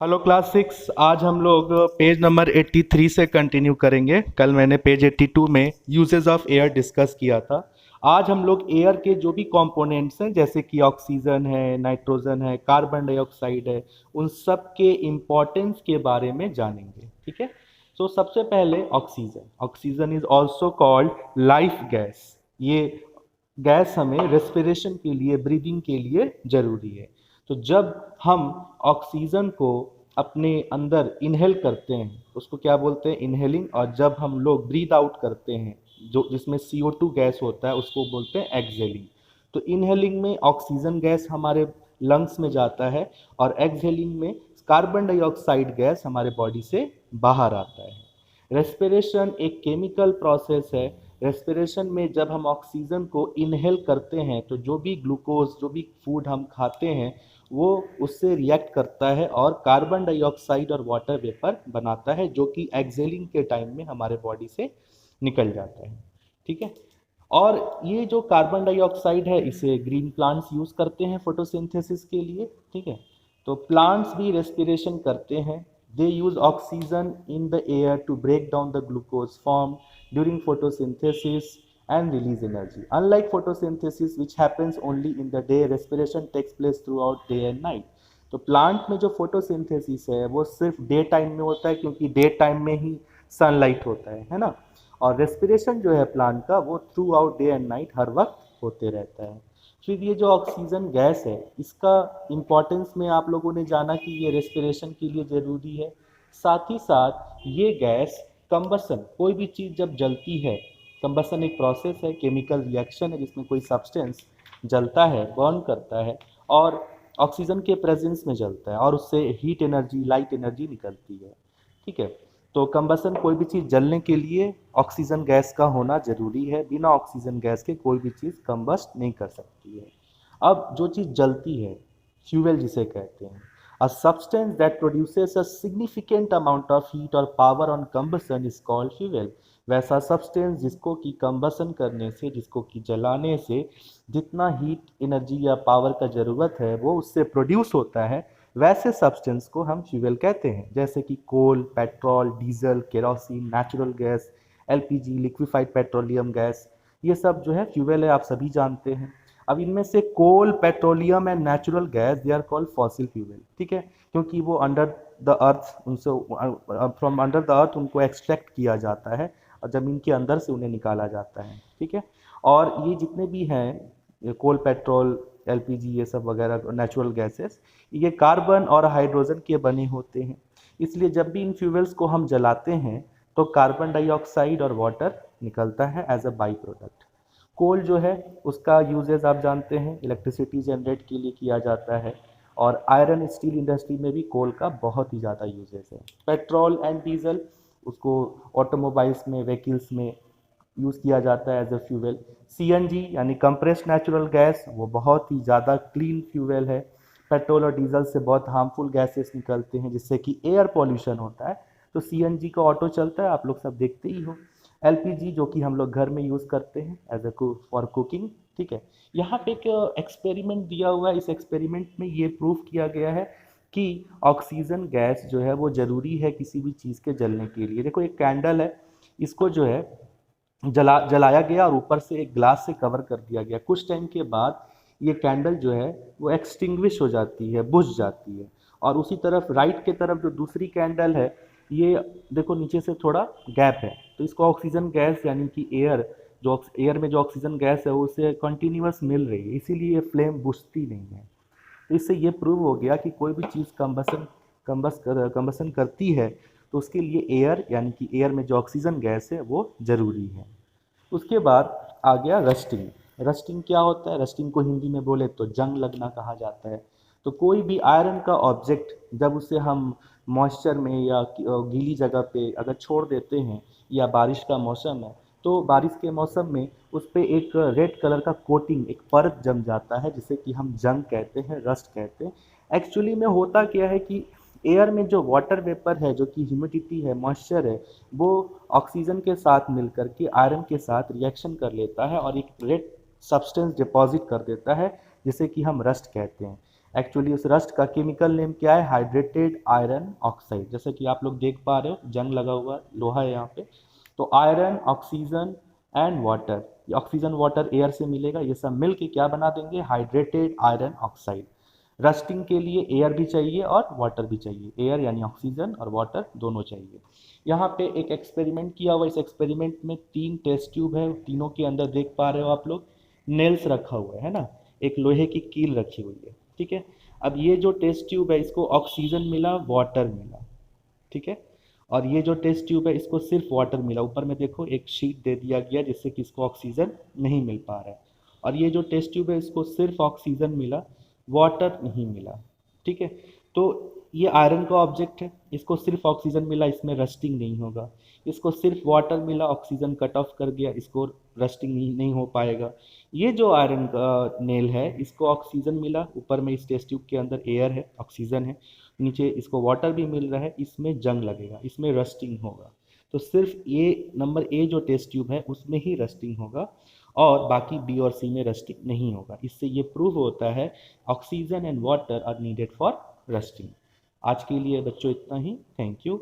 Hello class 6। आज हम लोग पेज नंबर 83 से कंटिन्यू करेंगे। कल मैंने पेज 82 में यूजेस ऑफ एयर डिस्कस किया था। आज हम लोग एयर के जो भी कंपोनेंट्स हैं जैसे कि ऑक्सीजन है, नाइट्रोजन है, कार्बन डाइऑक्साइड है, उन सब के इम्पोर्टेंस के बारे में जानेंगे। ठीक है। तो सबसे पहले oxygen. Oxygen is also called life gas. ये गैस हमें रेस्पिरेशन के लिए, ब्रीदिंग के लिए जरूरी है। तो जब हम ऑक्सीजन को अपने अंदर इनहेल करते हैं उसको क्या बोलते हैं? इनहेलिंग। और जब हम लोग ब्रीद आउट करते हैं जो जिसमें CO2 गैस होता है उसको बोलते हैं एक्सहेलिंग। तो इनहेलिंग में ऑक्सीजन गैस हमारे लंग्स में जाता है और एक्सहेलिंग में कार्बन डाइऑक्साइड गैस हमारे बॉडी से बाहर आता है। रेस्पिरेशन एक केमिकल प्रोसेस है। रेस्पिरेशन में जब हम ऑक्सीजन को इनहेल करते हैं तो जो भी ग्लूकोज, जो भी फूड हम खाते हैं वो उससे रिएक्ट करता है और कार्बन डाइऑक्साइड और वाटर वेपर बनाता है जो कि एक्सहेलिंग के टाइम में हमारे बॉडी से निकल जाता है। ठीक है। और ये जो कार्बन डाइऑक्साइड है इसे ग्रीन प्लांट्स यूज करते हैं फोटोसिंथेसिस के लिए। ठीक है। तो प्लांट्स भी रेस्पिरेशन करते हैं। They use oxygen in the air to break down the glucose from during photosynthesis and release energy. Unlike photosynthesis which happens only in the day, respiration takes place throughout day and night. तो plant में जो photosynthesis है वो सिर्फ day time में होता है क्योंकि डे टाइम में ही सनलाइट होता है ना। और रेस्पिरेशन जो है प्लांट का वो throughout day and night हर वक्त होते रहता है। फिर ये जो ऑक्सीजन गैस है इसका इम्पोर्टेंस में आप लोगों ने जाना कि ये रेस्पिरेशन के लिए ज़रूरी है। साथ ही साथ ये गैस कंबसन, कोई भी चीज़ जब जलती है, कंबसन एक प्रोसेस है, केमिकल रिएक्शन है जिसमें कोई सब्सटेंस जलता है, बर्न करता है और ऑक्सीजन के प्रेजेंस में जलता है और उससे हीट एनर्जी, लाइट एनर्जी निकलती है। ठीक है। तो कंबसन, कोई भी चीज़ जलने के लिए ऑक्सीजन गैस का होना ज़रूरी है। बिना ऑक्सीजन गैस के कोई भी चीज़ कंबस्ट नहीं कर सकती है। अब जो चीज़ जलती है, फ्यूल जिसे कहते हैं, a substance that produces a significant amount of heat or power on combustion is called fuel। वैसा सब्सटेंस जिसको कि कंबसन करने से, जिसको कि जलाने से जितना हीट एनर्जी या पावर का ज़रूरत है वो उससे प्रोड्यूस होता है, वैसे सब्सटेंस को हम फ्यूल कहते हैं। जैसे कि coal, petrol, diesel, kerosene, natural gas, LPG, liquefied petroleum gas, ये सब जो है फ्यूल है, आप सभी जानते हैं। अब इनमें से coal, petroleum and natural gas they are called fossil fuel. ठीक है। क्योंकि वो अंडर द अर्थ, उनसे फ्रॉम अंडर द अर्थ उनको एक्सट्रैक्ट किया जाता है और ज़मीन के अंदर से उन्हें निकाला जाता है। ठीक है। और ये जितने भी हैं कोल, पेट्रोल, LPG, ये सब वगैरह नेचुरल गैसेस, ये कार्बन और हाइड्रोजन के बने होते हैं। इसलिए जब भी इन फ्यूल्स को हम जलाते हैं तो कार्बन डाइऑक्साइड और वाटर निकलता है एज अ बाई प्रोडक्ट। कोल जो है उसका यूजेस आप जानते हैं, इलेक्ट्रिसिटी जनरेट के लिए किया जाता है और आयरन स्टील इंडस्ट्री में भी कोल का बहुत ही ज़्यादा यूजेस है। पेट्रोल एंड डीजल, उसको ऑटोमोबाइल्स में, व्हीकल्स में यूज़ किया जाता है एज अ फ्यूल। CNG यानी कंप्रेस्ड नेचुरल गैस, वो बहुत ही ज़्यादा क्लीन फ्यूल है। पेट्रोल और डीजल से बहुत हार्मफुल गैसेस निकलते हैं जिससे कि एयर पॉल्यूशन होता है। तो CNG का ऑटो चलता है, आप लोग सब देखते ही हो। LPG जो कि हम लोग घर में यूज़ करते हैं एज अ फॉर कुकिंग। ठीक है। यहाँ पे एक एक्सपेरिमेंट दिया हुआ है। इस एक्सपेरिमेंट में ये प्रूव किया गया है कि ऑक्सीजन गैस जो है वो ज़रूरी है किसी भी चीज़ के जलने के लिए। देखो एक कैंडल है, इसको जो है जलाया गया और ऊपर से एक ग्लास से कवर कर दिया गया। कुछ टाइम के बाद ये कैंडल जो है वो एक्सटिंग्विश हो जाती है, बुझ जाती है। और उसी तरफ राइट के तरफ जो दूसरी कैंडल है, ये देखो नीचे से थोड़ा गैप है, तो इसको ऑक्सीजन गैस यानी कि एयर में जो ऑक्सीजन गैस है वो उसे कंटिन्यूअस मिल रही है, इसीलिए ये फ्लेम बुझती नहीं है। तो इससे ये प्रूव हो गया कि कोई भी चीज़ कंबसन करती है तो उसके लिए एयर यानी कि एयर में जो ऑक्सीजन गैस है वो ज़रूरी है। उसके बाद आ गया रस्टिंग। रस्टिंग क्या होता है? रस्टिंग को हिंदी में बोले तो जंग लगना कहा जाता है। तो कोई भी आयरन का ऑब्जेक्ट जब उसे हम मॉइस्चर में या गीली जगह पे अगर छोड़ देते हैं, या बारिश का मौसम है तो बारिश के मौसम में उस पर एक रेड कलर का कोटिंग, एक परत जम जाता है जिसे कि हम जंग कहते हैं, रस्ट कहते हैं। एक्चुअली में होता क्या है कि एयर में जो वाटर वेपर है, जो कि ह्यूमिडिटी है, मॉइस्चर है, वो ऑक्सीजन के साथ मिलकर के आयरन के साथ रिएक्शन कर लेता है और एक रेड सब्सटेंस डिपॉजिट कर देता है जिसे कि हम रस्ट कहते हैं। एक्चुअली उस रस्ट का केमिकल नेम क्या है, हाइड्रेटेड आयरन ऑक्साइड। जैसे कि आप लोग देख पा रहे हो जंग लगा हुआ लोहा है यहाँ पे। तो iron, oxygen and water, oxygen water air से मिलेगा, ये सब मिलके क्या बना देंगे, हाइड्रेटेड आयरन ऑक्साइड। रस्टिंग के लिए एयर भी चाहिए और वाटर भी चाहिए, एयर यानी ऑक्सीजन और वाटर दोनों चाहिए। यहाँ पे एक एक्सपेरिमेंट किया हुआ, इस एक्सपेरिमेंट में 3 टेस्ट ट्यूब है, तीनों के अंदर देख पा रहे हो आप लोग नेल्स रखा हुआ है ना, एक लोहे की कील रखी हुई है, ठीक है। अब ये जो टेस्ट ट्यूब है इसको ऑक्सीजन मिला, वाटर मिला, ठीक है। और ये जो टेस्ट ट्यूब है इसको सिर्फ वाटर मिला, ऊपर में देखो एक शीट दे दिया गया जिससे कि इसको ऑक्सीजन नहीं मिल पा रहा है। और ये जो टेस्ट ट्यूब है इसको सिर्फ ऑक्सीजन मिला, वाटर नहीं मिला, ठीक है। तो ये आयरन का ऑब्जेक्ट है, इसको सिर्फ ऑक्सीजन मिला, इसमें रस्टिंग नहीं होगा। इसको सिर्फ वाटर मिला, ऑक्सीजन कट ऑफ कर गया, इसको रस्टिंग नहीं हो पाएगा। ये जो आयरन का नेल है इसको ऑक्सीजन मिला, ऊपर में इस टेस्ट ट्यूब के अंदर एयर है, ऑक्सीजन है, नीचे इसको वाटर भी मिल रहा है, इसमें जंग लगेगा, इसमें रस्टिंग होगा। तो सिर्फ ए नंबर ए जो टेस्ट ट्यूब है उसमें ही रस्टिंग होगा और बाकी बी और सी में रस्टिंग नहीं होगा। इससे ये प्रूव होता है oxygen and water are needed for rusting. आज के लिए बच्चों इतना ही, थैंक यू।